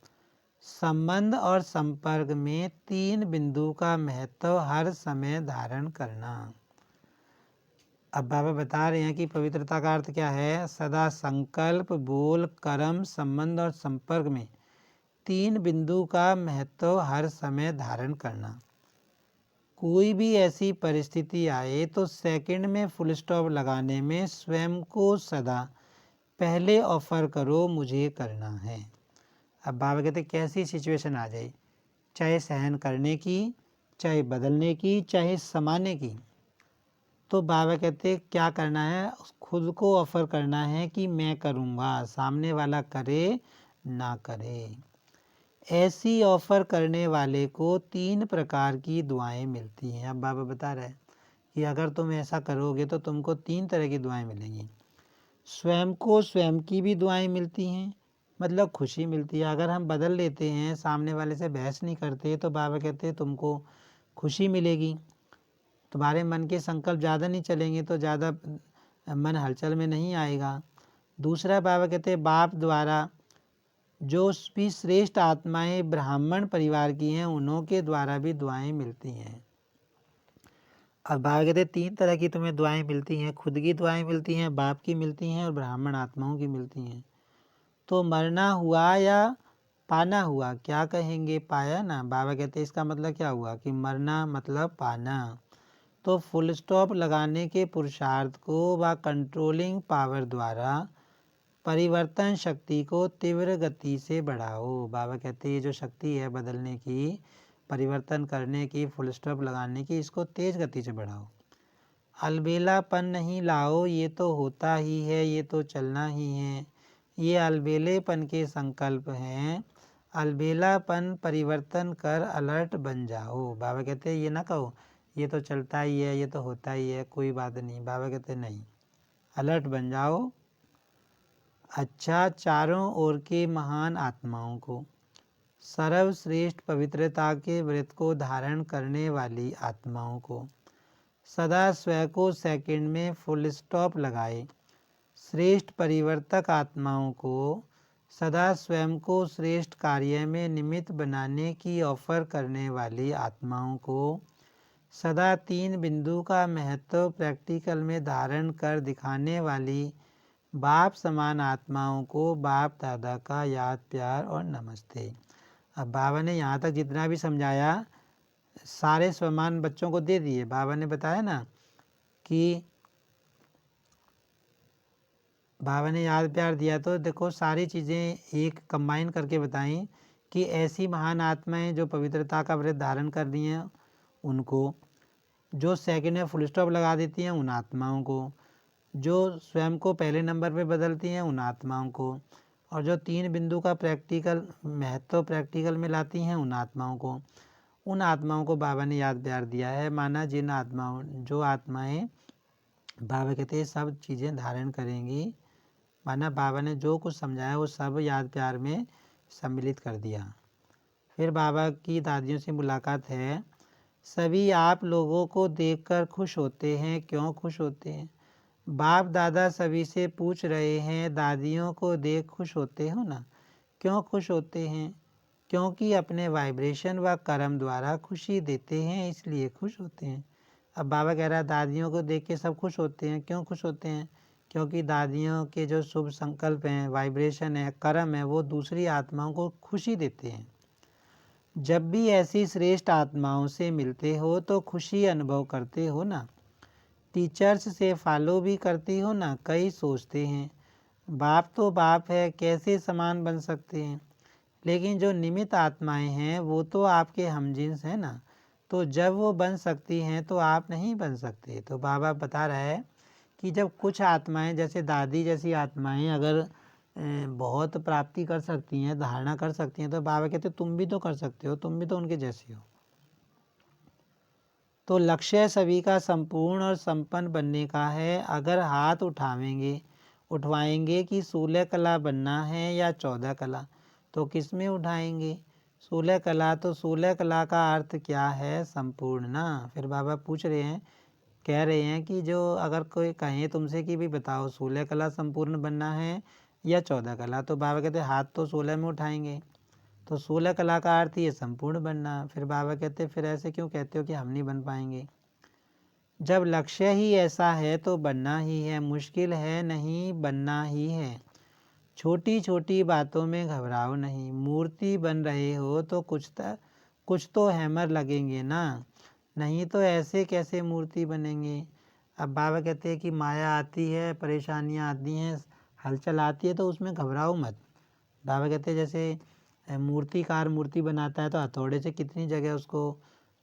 S3: संबंध और संपर्क में 3 बिंदु का महत्व हर समय धारण करना। अब बाबा बता रहे हैं कि पवित्रता का अर्थ क्या है, सदा संकल्प बोल कर्म संबंध और संपर्क में 3 बिंदु का महत्व हर समय धारण करना। कोई भी ऐसी परिस्थिति आए तो सेकंड में फुल स्टॉप लगाने में स्वयं को सदा पहले ऑफर करो मुझे करना है। अब बाबा कहते कैसी सिचुएशन आ जाए, चाहे सहन करने की, चाहे बदलने की, चाहे समाने की, तो बाबा कहते क्या करना है, खुद को ऑफर करना है कि मैं करूँगा, सामने वाला करे ना करे। ऐसी ऑफर करने वाले को 3 प्रकार की दुआएं मिलती हैं। अब बाबा बता रहे हैं कि अगर तुम ऐसा करोगे तो तुमको 3 तरह की दुआएं मिलेंगी। स्वयं को स्वयं की भी दुआएं मिलती हैं, मतलब खुशी मिलती है। अगर हम बदल लेते हैं, सामने वाले से बहस नहीं करते, तो बाबा कहते हैं तुमको खुशी मिलेगी, तुम्हारे मन के संकल्प ज़्यादा नहीं चलेंगे, तो ज़्यादा मन हलचल में नहीं आएगा। दूसरा बाबा कहते हैं बाप द्वारा जो भी श्रेष्ठ आत्माएं ब्राह्मण परिवार की हैं उन्हों के द्वारा भी दुआएं मिलती हैं। अब बाबा कहते 3 तरह की तुम्हें दुआएं मिलती हैं, खुद की दुआएं मिलती हैं, बाप की मिलती हैं और ब्राह्मण आत्माओं की मिलती हैं। तो मरना हुआ या पाना हुआ, क्या कहेंगे, पाया ना। बाबा कहते इसका मतलब क्या हुआ कि मरना मतलब पाना। तो फुल स्टॉप लगाने के पुरुषार्थ को व कंट्रोलिंग पावर द्वारा परिवर्तन शक्ति को तीव्र गति से बढ़ाओ। बाबा कहते ये जो शक्ति है बदलने की, परिवर्तन करने की, फुल स्टॉप लगाने की, इसको तेज गति से बढ़ाओ। अलबेलापन नहीं लाओ, ये तो होता ही है, ये तो चलना ही है, ये अलबेलेपन के संकल्प हैं। अलबेलापन परिवर्तन कर अलर्ट बन जाओ। बाबा कहते ये ना कहो ये तो चलता ही है, ये तो होता ही है, कोई बात नहीं। बाबा कहते नहीं, अलर्ट बन जाओ। अच्छा, चारों ओर के महान आत्माओं को, सर्वश्रेष्ठ पवित्रता के व्रत को धारण करने वाली आत्माओं को, सदा स्वयं को सेकंड में फुल स्टॉप लगाए, श्रेष्ठ परिवर्तक आत्माओं को, सदा स्वयं को श्रेष्ठ कार्य में निमित्त बनाने की ऑफर करने वाली आत्माओं को, सदा 3 बिंदु का महत्व प्रैक्टिकल में धारण कर दिखाने वाली बाप समान आत्माओं को बाप दादा का याद प्यार और नमस्ते। अब बाबा ने यहाँ तक जितना भी समझाया सारे सम्मान बच्चों को दे दिए। बाबा ने बताया ना कि बाबा ने याद प्यार दिया, तो देखो सारी चीज़ें एक कंबाइन करके बताई कि ऐसी महान आत्माएं जो पवित्रता का व्रत धारण कर रही हैं उनको, जो सेकंड में फुल स्टॉप लगा देती हैं उन आत्माओं को, जो स्वयं को पहले नंबर पे बदलती हैं उन आत्माओं को, और जो 3 बिंदु का प्रैक्टिकल महत्व प्रैक्टिकल में लाती हैं उन आत्माओं को बाबा ने याद प्यार दिया है। माना जो आत्माएं बाबा कहते हैं सब चीज़ें धारण करेंगी, माना बाबा ने जो कुछ समझाया वो सब याद प्यार में सम्मिलित कर दिया। फिर बाबा की दादियों से मुलाकात है। सभी आप लोगों को देखकर खुश होते हैं, क्यों खुश होते हैं? बाप दादा सभी से पूछ रहे हैं, दादियों को देख खुश होते हो ना? क्यों खुश होते हैं? क्योंकि अपने वाइब्रेशन व कर्म द्वारा खुशी देते हैं, इसलिए खुश होते हैं। अब बाबा कह रहा है दादियों को देख के सब खुश होते हैं। क्यों खुश होते हैं? क्योंकि दादियों के जो शुभ संकल्प हैं, वाइब्रेशन है, कर्म है, वो दूसरी आत्माओं को खुशी देते हैं। जब भी ऐसी श्रेष्ठ आत्माओं से मिलते हो तो खुशी अनुभव करते हो ना? टीचर्स से फॉलो भी करते हो ना? कई सोचते हैं बाप तो बाप है, कैसे समान बन सकते हैं? लेकिन जो निमित्त आत्माएं हैं वो तो आपके हमजिन्स हैं ना, तो जब वो बन सकती हैं तो आप नहीं बन सकते। तो बाबा बता रहा है कि जब कुछ आत्माएं जैसे दादी जैसी आत्माएं अगर बहुत प्राप्ति कर सकती हैं, धारणा कर सकती हैं, तो बाबा कहते तुम भी तो कर सकते हो, तुम भी तो उनके जैसे हो। तो लक्ष्य सभी का संपूर्ण और संपन्न बनने का है। अगर हाथ उठवाएंगे कि 16 कला बनना है या 14 कला, तो किस में उठाएंगे? 16 कला। तो 16 कला का अर्थ क्या है? संपूर्ण ना। फिर बाबा कह रहे हैं कि जो अगर कोई कहे तुमसे कि भी बताओ 16 कला संपूर्ण बनना है या 14 कला, तो बाबा कहते हाथ तो 16 में उठाएंगे। तो 16 कला का अर्थ ये संपूर्ण बनना। फिर बाबा कहते फिर ऐसे क्यों कहते हो कि हम नहीं बन पाएंगे? जब लक्ष्य ही ऐसा है तो बनना ही है, मुश्किल है नहीं, बनना ही है। छोटी छोटी बातों में घबराओ नहीं। मूर्ति बन रहे हो तो कुछ तो हैमर लगेंगे ना, नहीं तो ऐसे कैसे मूर्ति बनेंगे? अब बाबा कहते हैं कि माया आती है, परेशानियां आती हैं, हलचल आती है, तो उसमें घबराओ मत। बाबा कहते हैं जैसे मूर्तिकार मूर्ति बनाता है तो हथौड़े से कितनी जगह उसको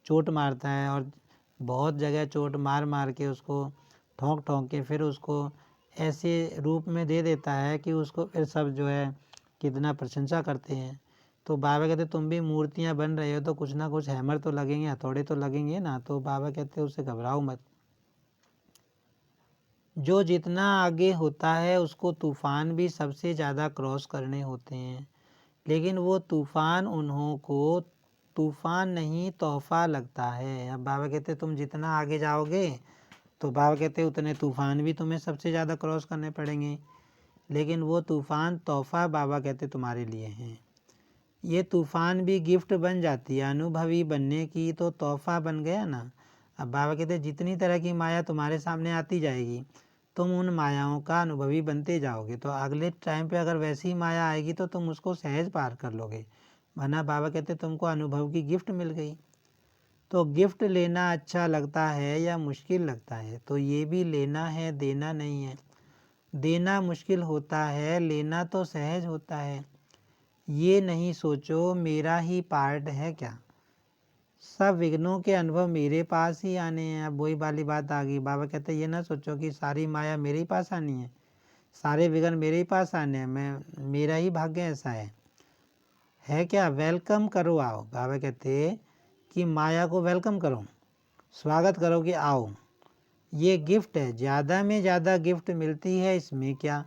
S3: चोट मारता है, और बहुत जगह चोट मार मार के उसको ठोंक ठोंक के फिर उसको ऐसे रूप में दे देता है कि उसको फिर सब जो है कितना प्रशंसा करते हैं। तो बाबा कहते तुम भी मूर्तियां बन रहे हो तो कुछ ना कुछ हैमर तो लगेंगे, हथौड़े तो लगेंगे ना। तो बाबा कहते उससे घबराओ मत। जो जितना आगे होता है उसको तूफान भी सबसे ज़्यादा क्रॉस करने होते हैं, लेकिन वो तूफान उन्हों को तूफान नहीं तोहफा लगता है। अब बाबा कहते तुम जितना आगे जाओगे तो बाबा कहते उतने तूफान भी तुम्हें सबसे ज़्यादा क्रॉस करने पड़ेंगे, लेकिन वो तूफान तोहफा बाबा कहते तुम्हारे लिए हैं। ये तूफान भी गिफ्ट बन जाती है, अनुभवी बनने की तो तोहफा बन गया ना। अब बाबा कहते जितनी तरह की माया तुम्हारे सामने आती जाएगी तुम उन मायाओं का अनुभवी बनते जाओगे, तो अगले टाइम पे अगर वैसी माया आएगी तो तुम उसको सहज पार कर लोगे। वरना बाबा कहते तुमको अनुभव की गिफ्ट मिल गई। तो गिफ्ट लेना अच्छा लगता है या मुश्किल लगता है? तो ये भी लेना है, देना नहीं है। देना मुश्किल होता है, लेना तो सहज होता है। ये नहीं सोचो मेरा ही पार्ट है क्या, सब विघ्नों के अनुभव मेरे पास ही आने हैं। अब वही वाली बात आ गई। बाबा कहते ये ना सोचो कि सारी माया मेरे ही पास आनी है, सारे विघ्न मेरे ही पास आने हैं, मेरा ही भाग्य ऐसा है क्या? वेलकम करो, आओ। बाबा कहते कि माया को वेलकम करो, स्वागत करो कि आओ, ये गिफ्ट है। ज़्यादा में ज़्यादा गिफ्ट मिलती है, इसमें क्या?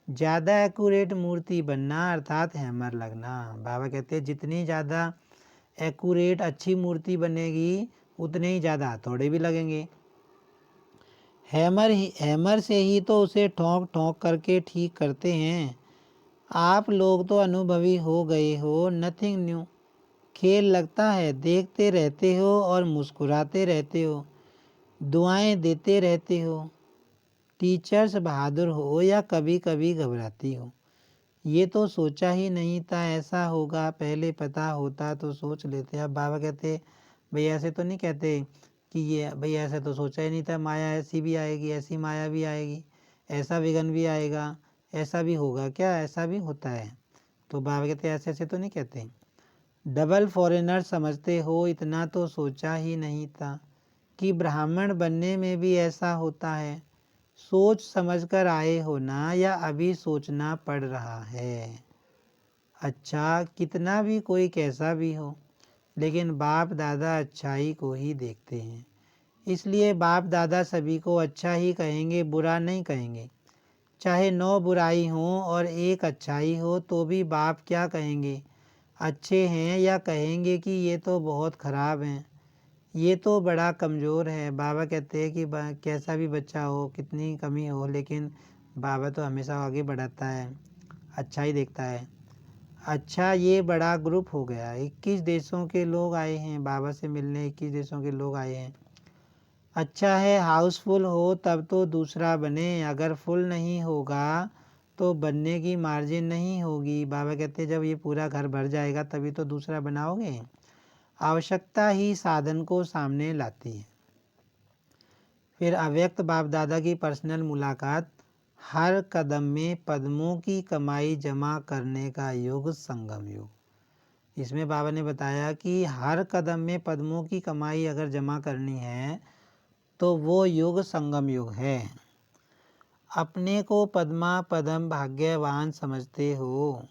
S3: ज़्यादा एक्यूरेट मूर्ति बनना अर्थात हैमर लगना। बाबा कहते हैं जितनी ज़्यादा एक्यूरेट अच्छी मूर्ति बनेगी उतने ही ज़्यादा हथौड़े भी लगेंगे। हैमर से ही तो उसे ठोंक ठोंक करके ठीक करते हैं। आप लोग तो अनुभवी हो गए हो, नथिंग न्यू। खेल लगता है, देखते रहते हो और मुस्कुराते रहते हो, दुआएं देते रहते हो। टीचर्स बहादुर हो या कभी कभी घबराती हो। ये तो सोचा ही नहीं था ऐसा होगा, पहले पता होता तो सोच लेते। अब बाबा कहते भाई ऐसे तो नहीं कहते कि ये भाई ऐसा तो सोचा ही नहीं था, माया ऐसी भी आएगी, ऐसी माया भी आएगी, ऐसा विघ्न भी आएगा, ऐसा भी होगा क्या, ऐसा भी होता है। तो बाबा कहते ऐसे ऐसे तो नहीं कहते। डबल फॉरेनर समझते हो, इतना तो सोचा ही नहीं था कि ब्राह्मण बनने में भी ऐसा होता है। सोच समझकर आए हो ना, या अभी सोचना पड़ रहा है। अच्छा, कितना भी कोई कैसा भी हो, लेकिन बाप दादा अच्छाई को ही देखते हैं, इसलिए बाप दादा सभी को अच्छा ही कहेंगे, बुरा नहीं कहेंगे। चाहे 9 बुराई हो और एक अच्छाई हो तो भी बाप क्या कहेंगे, अच्छे हैं, या कहेंगे कि ये तो बहुत ख़राब हैं, ये तो बड़ा कमज़ोर है। बाबा कहते हैं कि कैसा भी बच्चा हो, कितनी कमी हो, लेकिन बाबा तो हमेशा आगे बढ़ाता है, अच्छा ही देखता है। अच्छा, ये बड़ा ग्रुप हो गया, 21 देशों के लोग आए हैं बाबा से मिलने, 21 देशों के लोग आए हैं। अच्छा है हाउसफुल हो तब तो दूसरा बने, अगर फुल नहीं होगा तो बनने की मार्जिन नहीं होगी। बाबा कहते जब ये पूरा घर भर जाएगा तभी तो दूसरा बनाओगे। आवश्यकता ही साधन को सामने लाती है। फिर अव्यक्त बाप दादा की पर्सनल मुलाकात। हर कदम में पद्मों की कमाई जमा करने का युग संगम युग। इसमें बाबा ने बताया कि हर कदम में पद्मों की कमाई अगर जमा करनी है तो वो युग संगम युग है। अपने को पद्मा पद्म भाग्यवान समझते हो,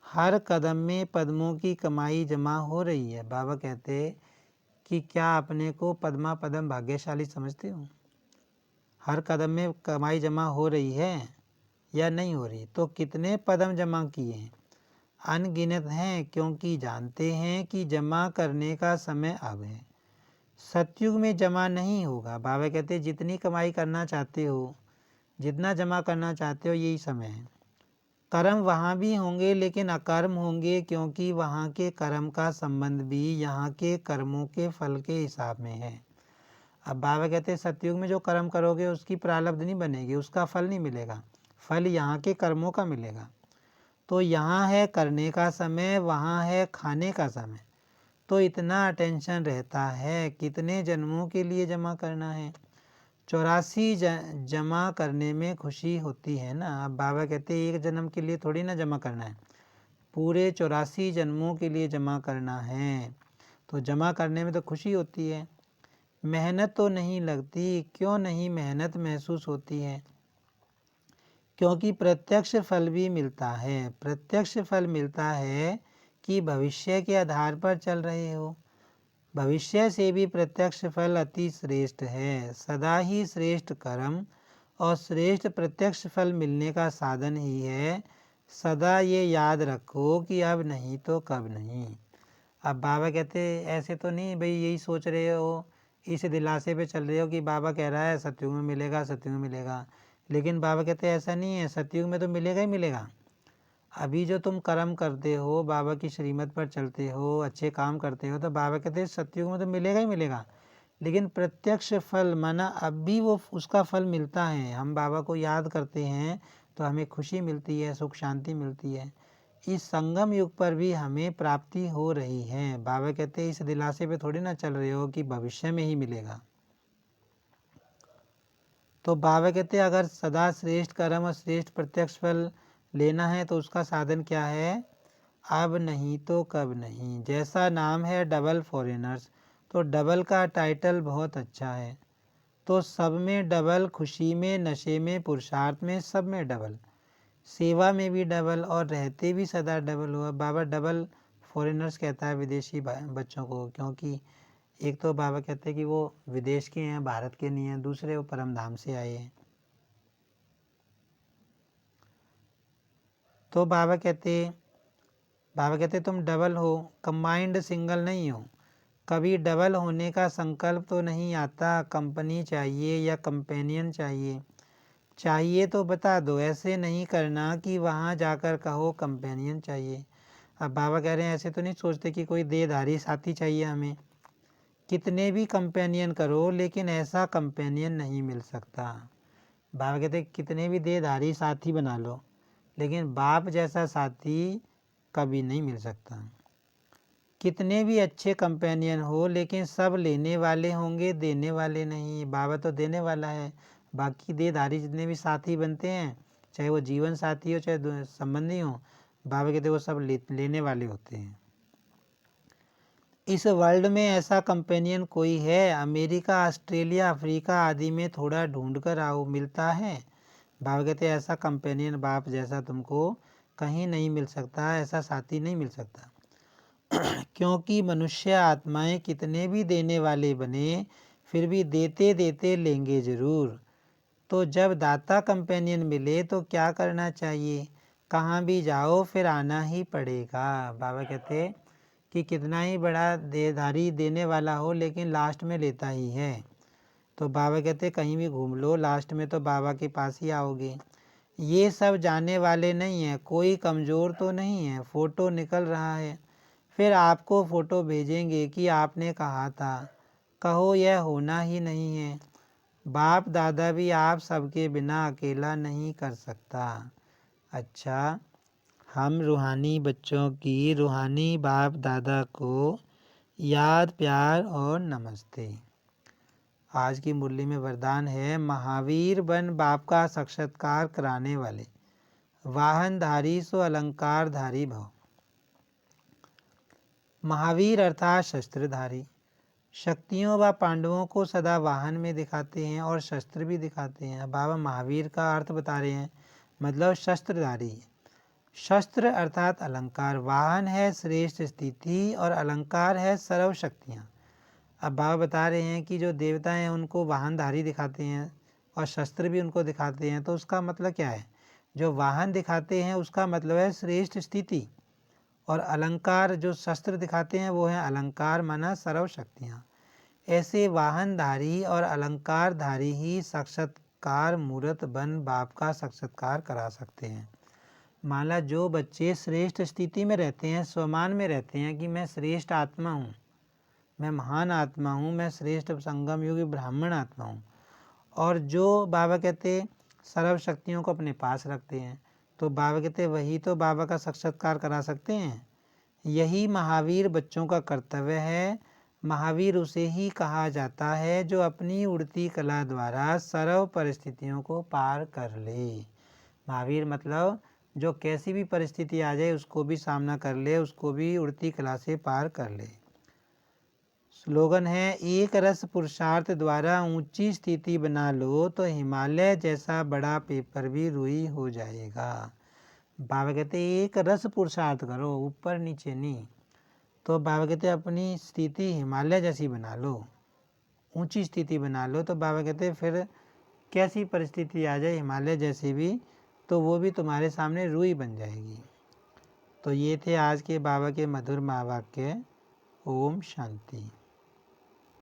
S3: हर कदम में पद्मों की कमाई जमा हो रही है। बाबा कहते कि क्या अपने को पद्मा पद्म भाग्यशाली समझते हो? हर कदम में कमाई जमा हो रही है या नहीं हो रही? तो कितने पद्म जमा किए हैं? अनगिनत हैं, क्योंकि जानते हैं कि जमा करने का समय अब है। सतयुग में जमा नहीं होगा। बाबा कहते जितनी कमाई करना चाहते हो, जितना जमा करना चाहते हो, यही समय है। कर्म वहाँ भी होंगे लेकिन अकर्म होंगे, क्योंकि वहाँ के कर्म का संबंध भी यहाँ के कर्मों के फल के हिसाब में है। अब बाबा कहते हैं सतयुग में जो कर्म करोगे उसकी प्रारब्ध नहीं बनेगी, उसका फल नहीं मिलेगा, फल यहाँ के कर्मों का मिलेगा। तो यहाँ है करने का समय, वहाँ है खाने का समय। तो इतना अटेंशन रहता है, कितने जन्मों के लिए जमा करना है। 84 जमा करने में खुशी होती है ना। अब बाबा कहते हैं एक जन्म के लिए थोड़ी ना जमा करना है, पूरे 84 जन्मों के लिए जमा करना है। तो जमा करने में तो खुशी होती है, मेहनत तो नहीं लगती। क्यों नहीं मेहनत महसूस होती है? क्योंकि प्रत्यक्ष फल भी मिलता है। प्रत्यक्ष फल मिलता है कि भविष्य के आधार पर चल रहे हो। भविष्य से भी प्रत्यक्ष फल अति श्रेष्ठ है। सदा ही श्रेष्ठ कर्म और श्रेष्ठ प्रत्यक्ष फल मिलने का साधन ही है। सदा ये याद रखो कि अब नहीं तो कब नहीं। अब बाबा कहते ऐसे तो नहीं भाई यही सोच रहे हो, इस दिलासे पे चल रहे हो कि बाबा कह रहा है सतयुग में मिलेगा, सतयुग में मिलेगा। लेकिन बाबा कहते ऐसा नहीं है, सतयुग में तो मिलेगा ही मिलेगा। अभी जो तुम कर्म करते हो, बाबा की श्रीमत पर चलते हो, अच्छे काम करते हो, तो बाबा कहते हैं सतयुग में तो मिलेगा ही मिलेगा। लेकिन प्रत्यक्ष फल माना अब भी वो उसका फल मिलता है। हम बाबा को याद करते हैं तो हमें खुशी मिलती है, सुख शांति मिलती है। इस संगम युग पर भी हमें प्राप्ति हो रही है। बाबा कहते हैं इस दिलासे पे थोड़ी ना चल रहे हो कि भविष्य में ही मिलेगा। तो बाबा कहते हैं अगर सदा श्रेष्ठ कर्म और श्रेष्ठ प्रत्यक्ष फल लेना है तो उसका साधन क्या है? अब नहीं तो कब नहीं। जैसा नाम है डबल फॉरेनर्स, तो डबल का टाइटल बहुत अच्छा है। तो सब में डबल, खुशी में, नशे में, पुरुषार्थ में, सब में डबल, सेवा में भी डबल और रहते भी सदा डबल हुआ। बाबा डबल फॉरेनर्स कहता है विदेशी बच्चों को, क्योंकि एक तो बाबा कहते हैं कि वो विदेश के हैं, भारत के नहीं हैं, दूसरे वो परम धाम से आए हैं। तो बाबा कहते तुम डबल हो, कंबाइंड सिंगल नहीं हो। कभी डबल होने का संकल्प तो नहीं आता। कंपनी चाहिए या कंपेनियन चाहिए तो बता दो, ऐसे नहीं करना कि वहाँ जाकर कहो कंपेनियन चाहिए। अब बाबा कह रहे हैं ऐसे तो नहीं सोचते कि कोई देहधारी साथी चाहिए हमें। कितने भी कंपेनियन करो लेकिन ऐसा कंपेनियन नहीं मिल सकता। बाबा कहते कितने भी देहधारी साथी बना लो, लेकिन बाप जैसा साथी कभी नहीं मिल सकता। कितने भी अच्छे कंपेनियन हो, लेकिन सब लेने वाले होंगे, देने वाले नहीं। बाबा तो देने वाला है। बाकी देहधारी जितने भी साथी बनते हैं, चाहे वो जीवन साथी हो चाहे संबंधी हो, बाबा कहते वो सब लेने वाले होते हैं। इस वर्ल्ड में ऐसा कंपेनियन कोई है? अमेरिका, ऑस्ट्रेलिया, अफ्रीका आदि में थोड़ा ढूंढ कर आओ, मिलता है? बाबा कहते ऐसा कंपेनियन बाप जैसा तुमको कहीं नहीं मिल सकता, ऐसा साथी नहीं मिल सकता। क्योंकि मनुष्य आत्माएं कितने भी देने वाले बने, फिर भी देते देते लेंगे जरूर। तो जब दाता कंपेनियन मिले तो क्या करना चाहिए? कहाँ भी जाओ फिर आना ही पड़ेगा। बाबा कहते कि कितना ही बड़ा देहधारी देने वाला हो, लेकिन लास्ट में लेता ही है। तो बाबा कहते कहीं भी घूम लो, लास्ट में तो बाबा के पास ही आओगे। ये सब जाने वाले नहीं हैं, कोई कमज़ोर तो नहीं है। फ़ोटो निकल रहा है, फिर आपको फ़ोटो भेजेंगे कि आपने कहा था, कहो यह होना ही नहीं है। बाप दादा भी आप सबके बिना अकेला नहीं कर सकता। अच्छा, हम रूहानी बच्चों की रूहानी बाप दादा को याद, प्यार और नमस्ते। आज की मुरली में वरदान है, महावीर बन बाप का साक्षात्कार कराने वाले, वाहनधारी सो अलंकारधारी भव। महावीर अर्थात शस्त्रधारी, शक्तियों व पांडवों को सदा वाहन में दिखाते हैं और शस्त्र भी दिखाते हैं। बाबा महावीर का अर्थ बता रहे हैं, मतलब शस्त्रधारी। शस्त्र अर्थात अलंकार, वाहन है श्रेष्ठ स्थिति और अलंकार है सर्व शक्तियाँ। अब बाबा बता रहे हैं कि जो देवता हैं उनको वाहनधारी दिखाते हैं और शस्त्र भी उनको दिखाते हैं, तो उसका मतलब क्या है? जो वाहन दिखाते हैं उसका मतलब है श्रेष्ठ स्थिति, और अलंकार जो शस्त्र दिखाते हैं वो है अलंकार माना सर्व शक्तियाँ। ऐसे वाहनधारी और अलंकारधारी ही साक्षात्कार मूर्त बन बाप का साक्षात्कार करा सकते हैं। माना जो बच्चे श्रेष्ठ स्थिति में रहते हैं, स्वमान में रहते हैं कि मैं श्रेष्ठ आत्मा हूँ, मैं महान आत्मा हूँ, मैं श्रेष्ठ संगम योगी ब्राह्मण आत्मा हूँ, और जो बाबा कहते सर्व शक्तियों को अपने पास रखते हैं, तो बाबा कहते वही तो बाबा का साक्षात्कार करा सकते हैं। यही महावीर बच्चों का कर्तव्य है। महावीर उसे ही कहा जाता है जो अपनी उड़ती कला द्वारा सर्व परिस्थितियों को पार कर ले। महावीर मतलब जो कैसी भी परिस्थिति आ जाए उसको भी सामना कर ले, उसको भी उड़ती कला से पार कर ले। स्लोगन है, एक रस पुरुषार्थ द्वारा ऊंची स्थिति बना लो तो हिमालय जैसा बड़ा पेपर भी रुई हो जाएगा। बाबा कहते एक रस पुरुषार्थ करो, ऊपर नीचे नहीं। तो बाबा कहते अपनी स्थिति हिमालय जैसी बना लो, ऊंची स्थिति बना लो। तो बाबा कहते फिर कैसी परिस्थिति आ जाए हिमालय जैसी भी, तो वो भी तुम्हारे सामने रुई बन जाएगी। तो ये थे आज के बाबा के मधुर महावाक्य। ओम शांति।